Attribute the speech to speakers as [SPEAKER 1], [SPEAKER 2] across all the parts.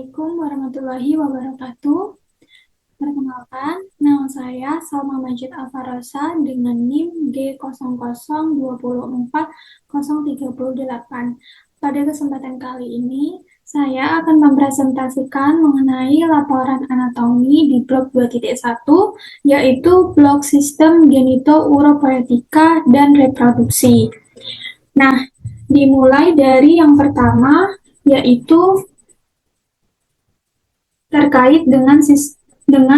[SPEAKER 1] Assalamualaikum warahmatullahi wabarakatuh. Perkenalkan, nama saya Salma Majid Alfarosa dengan NIM G00204038. Pada kesempatan kali ini, saya akan mempresentasikan mengenai laporan anatomi di blok 2.1, yaitu blok sistem genito-uropoetika dan reproduksi. Nah, dimulai dari yang pertama, yaitu terkait dengan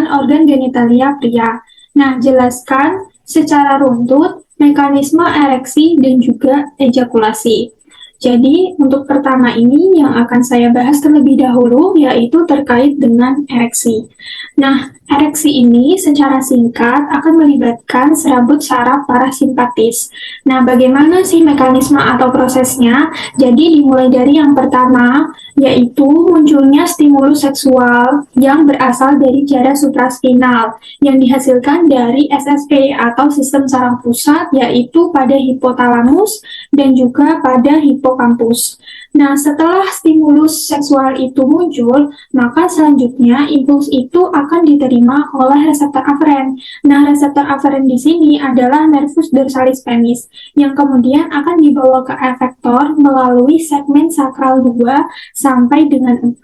[SPEAKER 1] organ genitalia pria. Nah, jelaskan secara runtut mekanisme ereksi dan juga ejakulasi. Jadi, untuk pertama ini yang akan saya bahas terlebih dahulu, yaitu terkait dengan ereksi. Nah, ereksi ini secara singkat akan melibatkan serabut saraf parasimpatis. Nah, bagaimana sih mekanisme atau prosesnya? Jadi, dimulai dari yang pertama, yaitu munculnya stimulus seksual yang berasal dari jada supraspinal yang dihasilkan dari SSP atau sistem saraf pusat, yaitu pada hipotalamus dan juga pada hipokampus. Nah, setelah stimulus seksual itu muncul, maka selanjutnya impuls itu akan diterima oleh reseptor aferen. Nah, reseptor aferen di sini adalah nervus dorsalis penis yang kemudian akan dibawa ke efektor melalui segmen sakral 2 sampai dengan 4.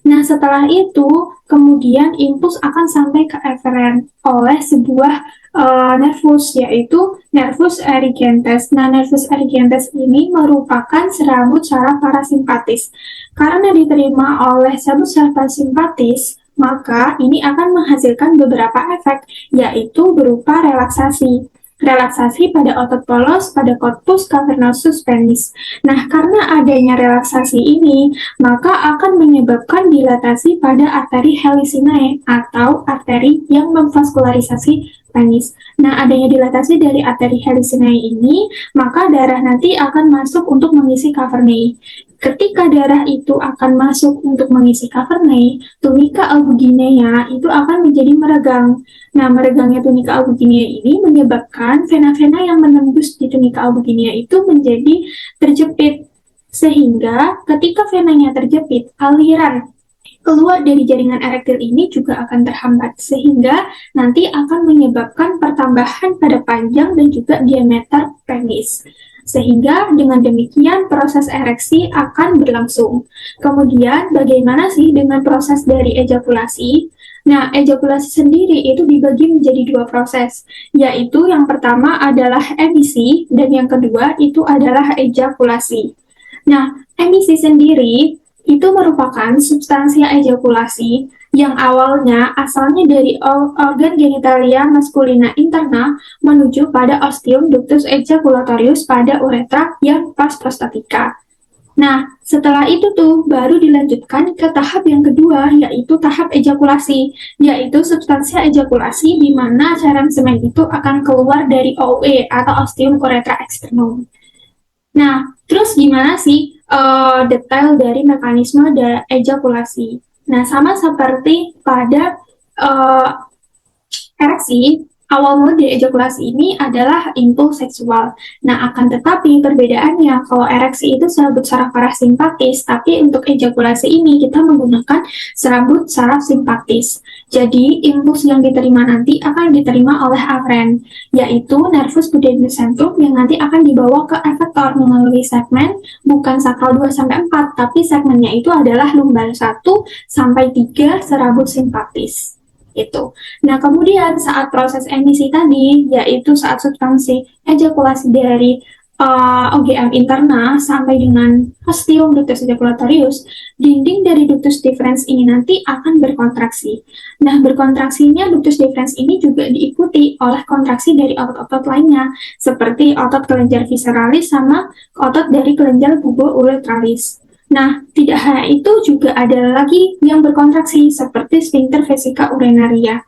[SPEAKER 1] Nah, setelah itu, kemudian impuls akan sampai ke eferen oleh sebuah nervus, yaitu nervus erigentes. Nah, nervus erigentes ini merupakan serabut saraf parasimpatis. Karena diterima oleh serabut saraf parasimpatis, maka ini akan menghasilkan beberapa efek, yaitu berupa relaksasi pada otot polos pada corpus cavernosus penis. Nah, karena adanya relaksasi ini, maka akan menyebabkan dilatasi pada arteri helicinae atau arteri yang memvaskularisasi penis. Nah, adanya dilatasi dari arteri helicinae ini, maka darah nanti akan masuk untuk mengisi cavernae. Ketika darah itu akan masuk untuk mengisi cavernae, tunica albuginea itu akan menjadi meregang. Nah, meregangnya tunica albuginea ini menyebabkan vena-vena yang menembus di tunica albuginea itu menjadi terjepit. Sehingga ketika venanya terjepit, aliran keluar dari jaringan erektil ini juga akan terhambat. Sehingga nanti akan menyebabkan pertambahan pada panjang dan juga diameter penis. Sehingga dengan demikian proses ereksi akan berlangsung. Kemudian bagaimana sih dengan proses dari ejakulasi? Nah, ejakulasi sendiri itu dibagi menjadi dua proses, yaitu yang pertama adalah emisi dan yang kedua itu adalah ejakulasi. Nah, emisi sendiri itu merupakan substansi ejakulasi yang awalnya asalnya dari organ genitalia maskulina interna menuju pada ostium ductus ejaculatorius pada uretra yang pas prostatika. Nah, setelah itu tuh baru dilanjutkan ke tahap yang kedua, yaitu tahap ejakulasi, yaitu substansi ejakulasi di mana cairan semen itu akan keluar dari OUE atau ostium uretra externum. Nah, terus gimana sih detail dari mekanisme ejakulasi? Nah, sama seperti pada ereksi, awal mula dari ejakulasi ini adalah impuls seksual. Nah, akan tetapi perbedaannya kalau ereksi itu serabut saraf parasimpatis, tapi untuk ejakulasi ini kita menggunakan serabut saraf simpatis. Jadi, impuls yang diterima nanti akan diterima oleh aferen, yaitu nervus pudendus centrum yang nanti akan dibawa ke efektor melalui segmen bukan sakral 2 sampai 4, tapi segmennya itu adalah lumbar 1 sampai 3 serabut simpatis. Itu. Nah, kemudian saat proses emisi tadi, yaitu saat substansi ejakulasi dari OGM interna sampai dengan ostium ductus ejaculatorius, dinding dari ductus deferens ini nanti akan berkontraksi. Nah, berkontraksinya ductus deferens ini juga diikuti oleh kontraksi dari otot-otot lainnya, seperti otot kelenjar visceralis sama otot dari kelenjar pubo-uretralis. Nah, tidak hanya itu juga ada lagi yang berkontraksi seperti sphincter vesica urinaria.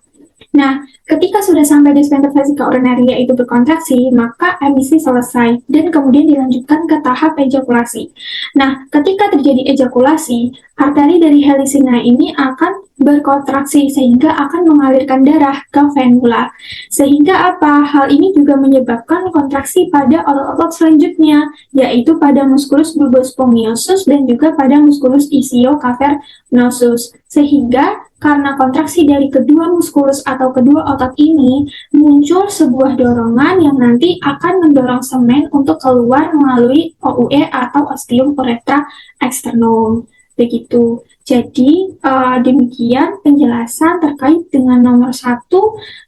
[SPEAKER 1] Nah, ketika sudah sampai di sphincter vesica urinaria itu berkontraksi, maka emisi selesai dan kemudian dilanjutkan ke tahap ejakulasi. Nah, ketika terjadi ejakulasi, arteri dari helicinae ini akan berkontraksi sehingga akan mengalirkan darah ke venula. Sehingga apa? Hal ini juga menyebabkan kontraksi pada otot-otot selanjutnya, yaitu pada musculus bulbus spongiosum dan juga pada musculus ischiocavernosus. Sehingga karena kontraksi dari kedua muskulus atau kedua otot ini, muncul sebuah dorongan yang nanti akan mendorong semen untuk keluar melalui OUE atau ostium urethra externum. Begitu. Jadi, demikian penjelasan terkait dengan nomor 1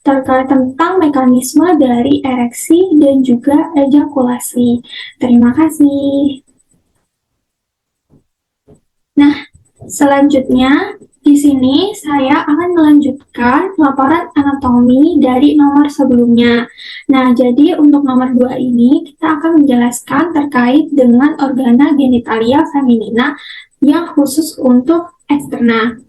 [SPEAKER 1] terkait tentang mekanisme dari ereksi dan juga ejakulasi. Terima kasih. Nah, selanjutnya di sini saya akan melanjutkan laporan anatomi dari nomor sebelumnya. Nah, jadi untuk nomor 2 ini kita akan menjelaskan terkait dengan organa genitalia feminina yang khusus untuk eksterna.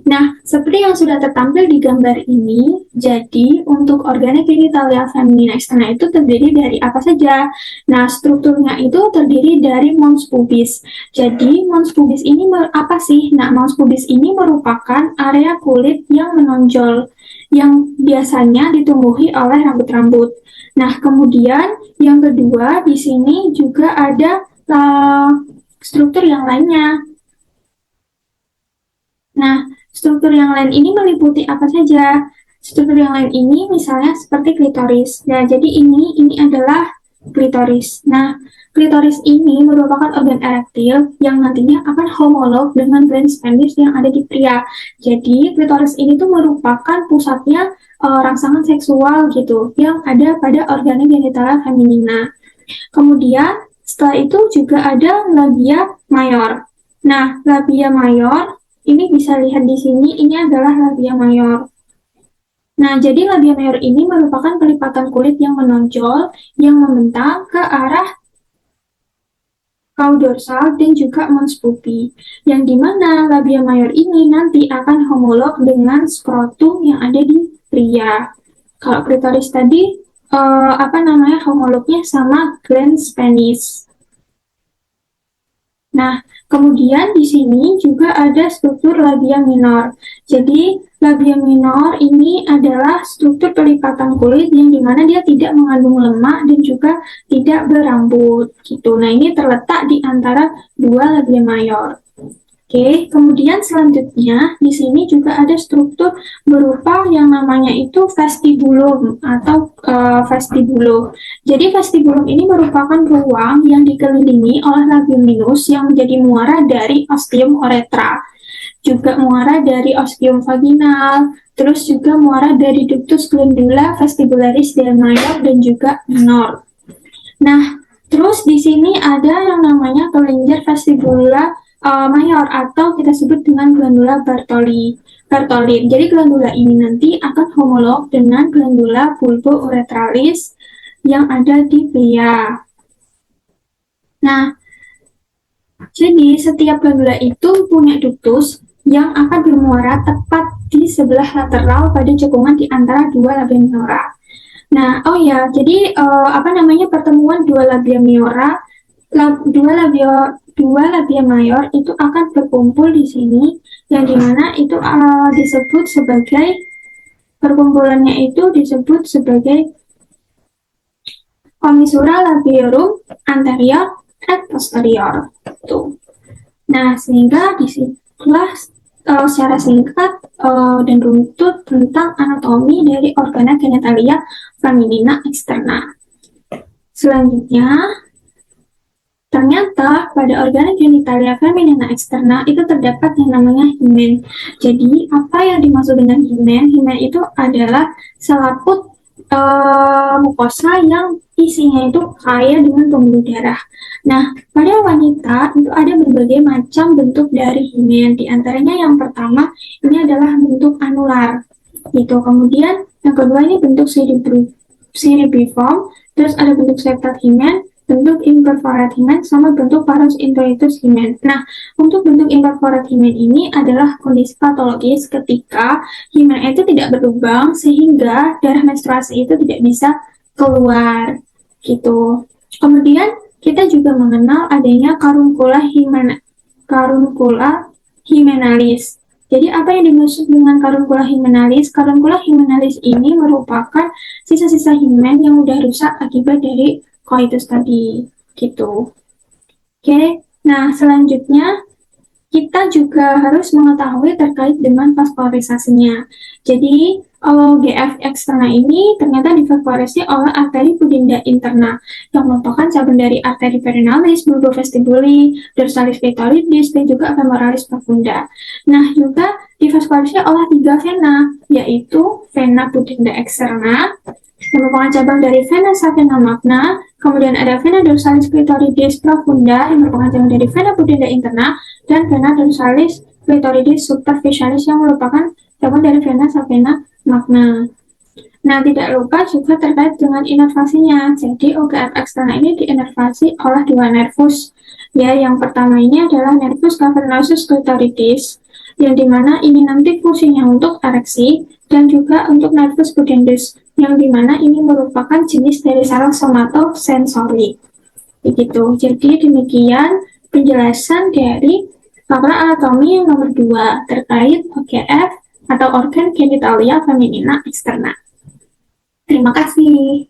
[SPEAKER 1] Nah, seperti yang sudah tertampil di gambar ini, jadi untuk organa genitalia feminina eksterna itu terdiri dari apa saja? Nah, strukturnya itu terdiri dari mons pubis. Jadi, mons pubis ini apa sih? Nah, mons pubis ini merupakan area kulit yang menonjol, yang biasanya ditumbuhi oleh rambut-rambut. Nah, kemudian yang kedua, di sini juga ada struktur yang lainnya. Nah, struktur yang lain ini meliputi apa saja? Struktur yang lain ini misalnya seperti klitoris. Nah, jadi ini adalah klitoris. Nah, klitoris ini merupakan organ erektil yang nantinya akan homolog dengan glans penis yang ada di pria. Jadi, klitoris ini tuh merupakan pusatnya rangsangan seksual gitu, yang ada pada organ genitalia feminina. Kemudian, setelah itu juga ada labia mayor. Nah, labia mayor ini bisa lihat di sini, ini adalah labia mayor. Nah, jadi labia mayor ini merupakan pelipatan kulit yang menonjol, yang membentang ke arah caudorsal dan juga mons pupi, yang dimana labia mayor ini nanti akan homolog dengan skrotum yang ada di pria. Kalau klitoris tadi, homolognya sama glans penis. Nah, kemudian di sini juga ada struktur labia minor. Jadi, labia minor ini adalah struktur pelipatan kulit yang dimana dia tidak mengandung lemak dan juga tidak berambut. Gitu. Nah, ini terletak di antara dua labia mayor. Oke, kemudian selanjutnya di sini juga ada struktur berupa yang namanya itu vestibulum atau vestibulum. Jadi vestibulum ini merupakan ruang yang dikelilingi oleh labium minus yang menjadi muara dari ostium uretra, juga muara dari ostium vaginal, terus juga muara dari ductus glandula vestibularis del mayor dan juga minor. Nah, terus di sini ada yang namanya kelenjar vestibula mayor atau kita sebut dengan glandula Bartholin. Jadi glandula ini nanti akan homolog dengan glandula bulbo-uretralis yang ada di pria. Nah, jadi setiap glandula itu punya ductus yang akan bermuara tepat di sebelah lateral pada cekungan di antara dua labia minora. Nah, jadi pertemuan dua labia minora, dua labia mayor itu akan berkumpul di sini, yang dimana itu disebut sebagai perkumpulannya itu disebut sebagai commissura labiorum anterior et posterior. Tuh. Nah, sehingga disitulah secara singkat dan runtut tentang anatomi dari organa genitalia feminina eksterna. Selanjutnya, ternyata pada organ genitalia feminina eksterna itu terdapat yang namanya himen. Jadi, apa yang dimaksud dengan himen? Himen itu adalah selaput mukosa yang isinya itu kaya dengan pembuluh darah. Nah, pada wanita itu ada berbagai macam bentuk dari himen. Di antaranya yang pertama ini adalah bentuk anular. Gitu. Kemudian yang kedua ini bentuk cerebriform, terus ada bentuk septat himen, bentuk imperforate himen, sama bentuk parus introitus himen. Nah, untuk bentuk imperforate himen ini adalah kondisi patologis ketika himen itu tidak berlubang sehingga darah menstruasi itu tidak bisa keluar, gitu. Kemudian kita juga mengenal adanya karunkula himenalis. Jadi apa yang dimaksud dengan karunkula hymenolis? Karunkula hymenolis ini merupakan sisa-sisa himen yang udah rusak akibat dari koitus tadi, gitu. Oke, nah selanjutnya kita juga harus mengetahui terkait dengan vaskularisasinya. Jadi, GF eksterna ini ternyata divaskularisi oleh arteri pudenda interna yang merupakan cabang dari arteri perinalis, bulbo vestibuli, dorsalis clitoridis, dan juga femoralis profunda. Nah, juga divaskularisi oleh 3 vena, yaitu vena pudenda eksterna, yang merupakan cabang dari vena savena magna, kemudian ada vena dorsalis clitoridis profunda, yang merupakan cabang dari vena pudenda interna, dan vena dorsalis clitoridis superficialis yang merupakan cabang dari vena savena magna. Nah, tidak lupa juga terkait dengan inervasinya. Jadi, OGF eksterna ini diinervasi oleh dua nervus. Ya, yang pertama ini adalah nervus cavernosus clitoridis, yang dimana ini nanti fungsinya untuk ereksi, dan juga untuk nervus pudendus, yang dimana ini merupakan jenis dari saraf somatosensori. Begitu. Jadi, demikian penjelasan dari fakta anatomi yang nomor 2 terkait OGF atau organ genitalia feminina eksterna. Terima kasih.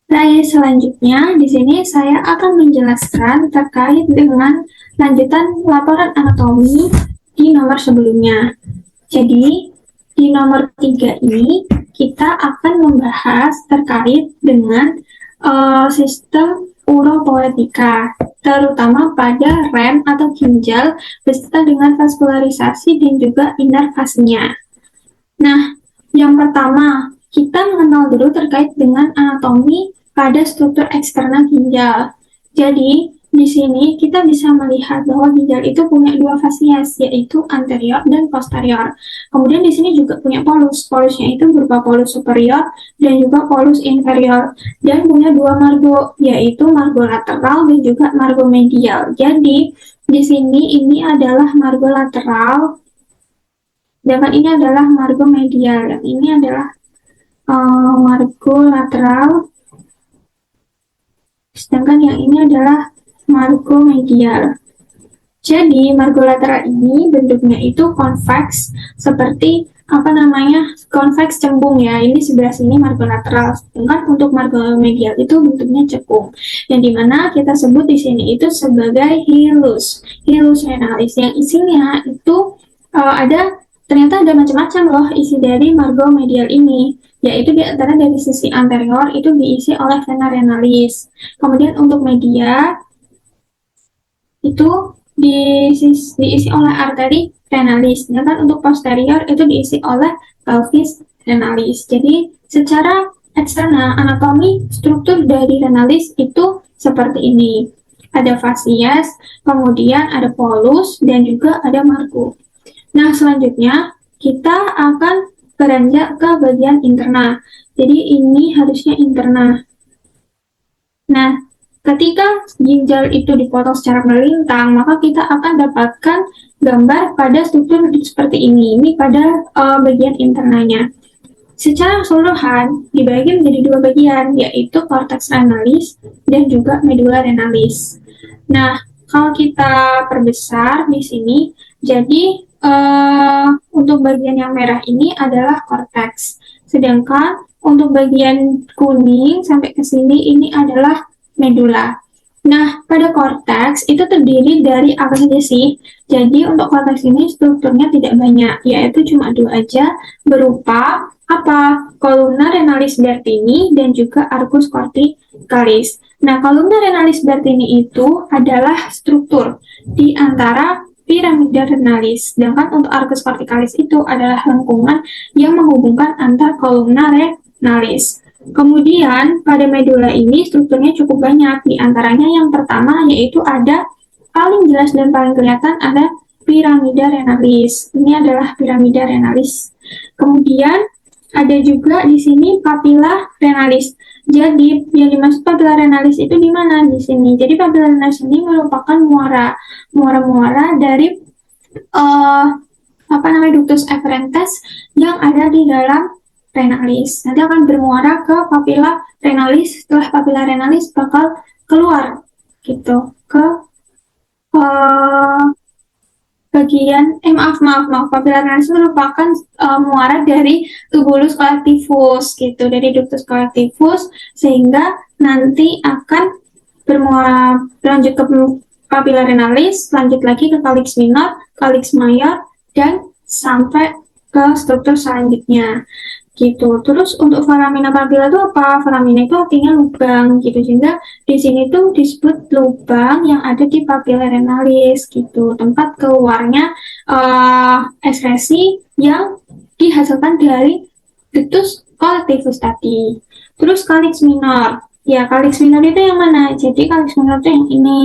[SPEAKER 1] Baik, selanjutnya di sini saya akan menjelaskan terkait dengan lanjutan laporan anatomi di nomor sebelumnya. Jadi, di nomor 3 ini kita akan membahas terkait dengan sistem uropoetika, terutama pada rem atau ginjal beserta dengan vaskularisasi dan juga inervasinya. Nah, yang pertama, kita mengenal dulu terkait dengan anatomi pada struktur eksternal ginjal. Jadi, di sini kita bisa melihat bahwa ginjal itu punya dua fasies, yaitu anterior dan posterior. Kemudian di sini juga punya polus. Polusnya itu berupa polus superior dan juga polus inferior. Dan punya dua margo, yaitu margo lateral dan juga margo medial. Jadi, di sini ini adalah margo lateral, sedangkan ini adalah margo medial, dan ini adalah margo lateral, sedangkan yang ini adalah margo medial. Jadi, margo lateral ini bentuknya itu konveks, seperti konveks cembung ya. Ini sebelah sini margo lateral, sedangkan untuk margo medial itu bentuknya cekung. Yang dimana kita sebut di sini itu sebagai hilus renalis, yang isinya itu ternyata ada macam-macam loh isi dari margo medial ini, yaitu di antara dari sisi anterior itu diisi oleh vena renalis. Kemudian untuk media itu diisi oleh arteri renalis, sedangkan untuk posterior itu diisi oleh pelvis renalis. Jadi secara eksternal anatomi struktur dari renalis itu seperti ini. Ada fasies, kemudian ada polus, dan juga ada margo. Nah, selanjutnya kita akan beranjak ke bagian interna. Jadi ini harusnya interna. Nah, ketika ginjal itu dipotong secara melintang, maka kita akan dapatkan gambar pada struktur seperti ini. Ini pada bagian internanya. Secara keseluruhan dibagi menjadi dua bagian, yaitu cortex renalis dan juga medulla renalis. Nah, kalau kita perbesar di sini, jadi untuk bagian yang merah ini adalah korteks, sedangkan untuk bagian kuning sampai ke sini ini adalah medula. Nah, pada korteks itu terdiri dari apa saja sih? Jadi untuk korteks ini strukturnya tidak banyak, yaitu cuma dua aja, berupa apa? Columna renalis bertini dan juga arcus corticalis. Nah, columna renalis bertini itu adalah struktur di antara piramida renalis, sedangkan untuk arcus corticalis itu adalah lengkungan yang menghubungkan antar kolumna renalis. Kemudian pada medula ini strukturnya cukup banyak, di antaranya yang pertama yaitu ada paling jelas dan paling kelihatan ada piramida renalis. Ini adalah piramida renalis. Kemudian ada juga di sini papilla renalis. Jadi yang dimaksud papilla renalis itu di mana di sini? Jadi papilla renalis ini merupakan muara dari ductus efferentes yang ada di dalam renalis. Nanti akan bermuara ke papila renalis. Setelah papila renalis bakal keluar gitu ke uh, bagian papila renalis merupakan muara dari tubulus colectivus gitu, dari ductus colectivus, sehingga nanti akan bermuara lanjut ke papila renalis, lanjut lagi ke calyx minor, calyx mayor, dan sampai ke struktur selanjutnya gitu. Terus untuk foramina papila itu apa? Foramina itu artinya lubang gitu, sehingga di sini tuh disebut lubang yang ada di papila renalis gitu, tempat keluarnya ekskresi yang dihasilkan dari ductus colectivus tadi. Terus calyx minor, ya calyx minor itu yang mana? Jadi calyx minor itu yang ini.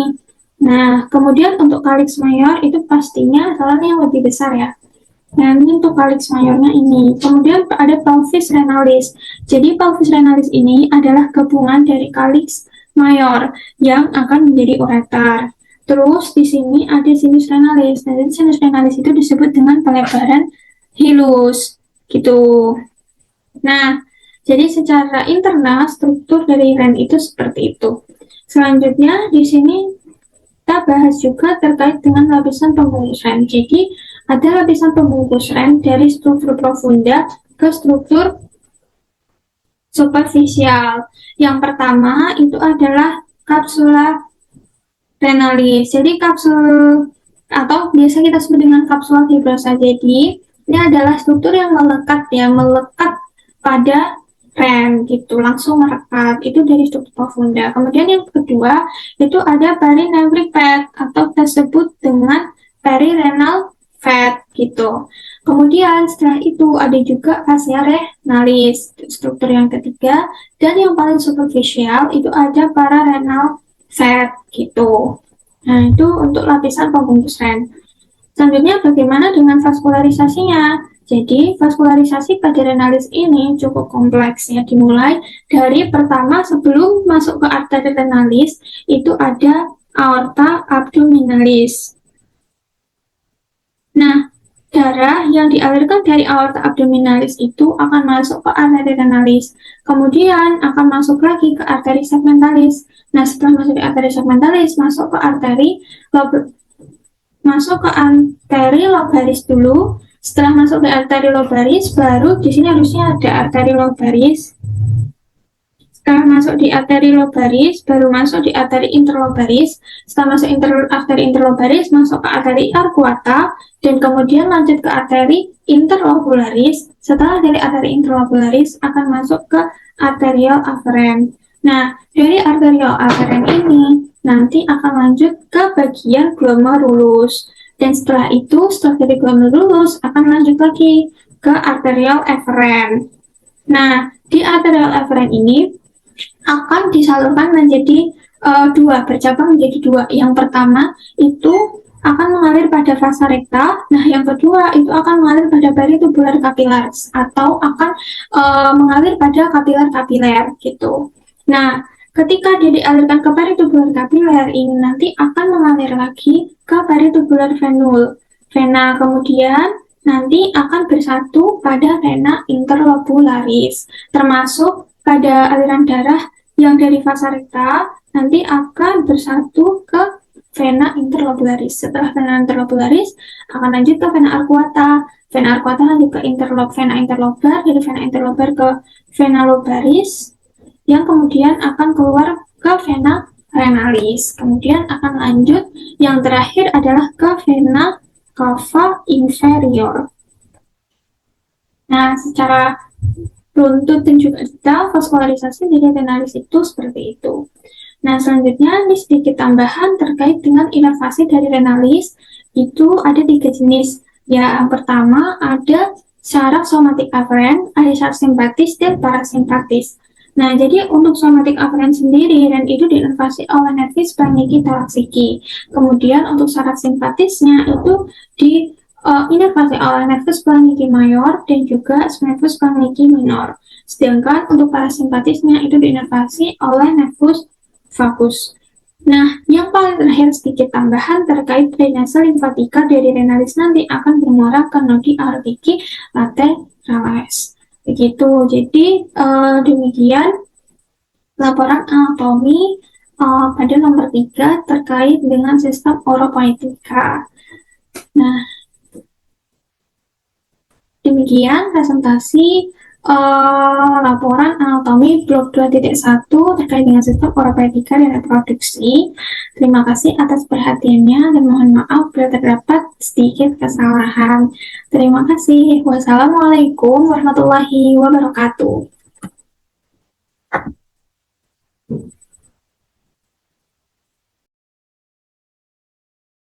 [SPEAKER 1] Nah, kemudian untuk calyx mayor itu pastinya salahnya yang lebih besar ya. Nah, ini untuk calyx mayornya ini. Kemudian ada pelvis renalis. Jadi pelvis renalis ini adalah gabungan dari calyx mayor yang akan menjadi ureter. Terus di sini ada sinus renalis. Nah, sinus renalis itu disebut dengan pelebaran hilus gitu. Nah, jadi secara internal struktur dari ren itu seperti itu. Selanjutnya di sini kita bahas juga terkait dengan lapisan pembungkus ren. Jadi ada lapisan pembungkus ren dari struktur profunda ke struktur superficial. Yang pertama itu adalah kapsula renalis. Jadi kapsul atau biasa kita sebut dengan kapsula fibrosa. Jadi ini adalah struktur yang melekat pada ren gitu, langsung merekat, itu dari struktur profunda. Kemudian yang kedua itu ada perinephric fat atau disebut dengan perirenal fat gitu. Kemudian setelah itu ada juga fascia renalis, struktur yang ketiga, dan yang paling superficial itu ada pararenal fat gitu. Nah, itu untuk lapisan pembungkus ren. Selanjutnya bagaimana dengan vaskularisasinya? Jadi, vaskularisasi pada renalis ini cukup kompleks ya, dimulai dari pertama sebelum masuk ke arteri renalis, itu ada aorta abdominalis. Nah, darah yang dialirkan dari aorta abdominalis itu akan masuk ke arteri renalis, kemudian akan masuk lagi ke arteri segmentalis. Nah, setelah masuk ke arteri segmentalis, masuk ke arteri lobaris dulu. Setelah masuk ke arteri lobaris, baru di sini harusnya ada arteri lobaris. Setelah masuk di arteri lobaris, baru masuk di arteri interlobaris. Setelah masuk arteri interlobaris, masuk ke arteri arcuata, dan kemudian lanjut ke arteri interlobularis. Setelah dari arteri interlobularis, akan masuk ke arterial afferent. Nah, dari arterial afferent ini, nanti akan lanjut ke bagian glomerulus. Dan setelah itu, setelah dari glomerulus, akan lanjut lagi ke arterial efferent. Nah, di arterial efferent ini akan disalurkan menjadi bercabang menjadi dua. Yang pertama itu akan mengalir pada vasa rekta. Nah, yang kedua itu akan mengalir pada peritubular capillaris atau akan mengalir pada kapiler gitu. Nah, ketika dia dialirkan ke peritubular kapiler ini nanti akan mengalir lagi ke peritubular vena, kemudian nanti akan bersatu pada vena interlobularis, termasuk pada aliran darah yang dari vasa rekta nanti akan bersatu ke vena interlobularis. Setelah vena interlobularis akan lanjut ke vena arcuata. Vena arcuata lanjut ke vena interlobar, dari vena interlobar ke vena lobaris, yang kemudian akan keluar ke vena renalis. Kemudian akan lanjut, yang terakhir adalah ke vena cava inferior. Nah, secara runtut dan juga detail, vaskularisasi dari renalis itu seperti itu. Nah, selanjutnya ini sedikit tambahan terkait dengan inervasi dari renalis. Itu ada 3 jenis. Ya, yang pertama ada syaraf somatic afferent, ada syaraf simpatis dan parasimpatis. Nah, jadi untuk somatic afferent sendiri, ren itu diinervasi oleh nervus planiki thalassiki. Kemudian untuk syaraf simpatisnya itu diinervasi oleh nervus planiki mayor dan juga nervus planiki minor. Sedangkan untuk parasimpatisnya itu diinervasi oleh nervus vagus. Nah, yang paling terakhir sedikit tambahan terkait drainase limfatika dari renalis nanti akan bermuara ke nodi aortiki lateralis. Begitu. Jadi demikian laporan anatomi pada nomor 3 terkait dengan sistem oropoietika. Nah, demikian presentasi laporan anatomi blok 2.1 terkait dengan sistem oropoietika dan reproduksi. Terima kasih atas perhatiannya dan mohon maaf bila terdapat sedikit kesalahan. Terima kasih. Wassalamualaikum warahmatullahi wabarakatuh.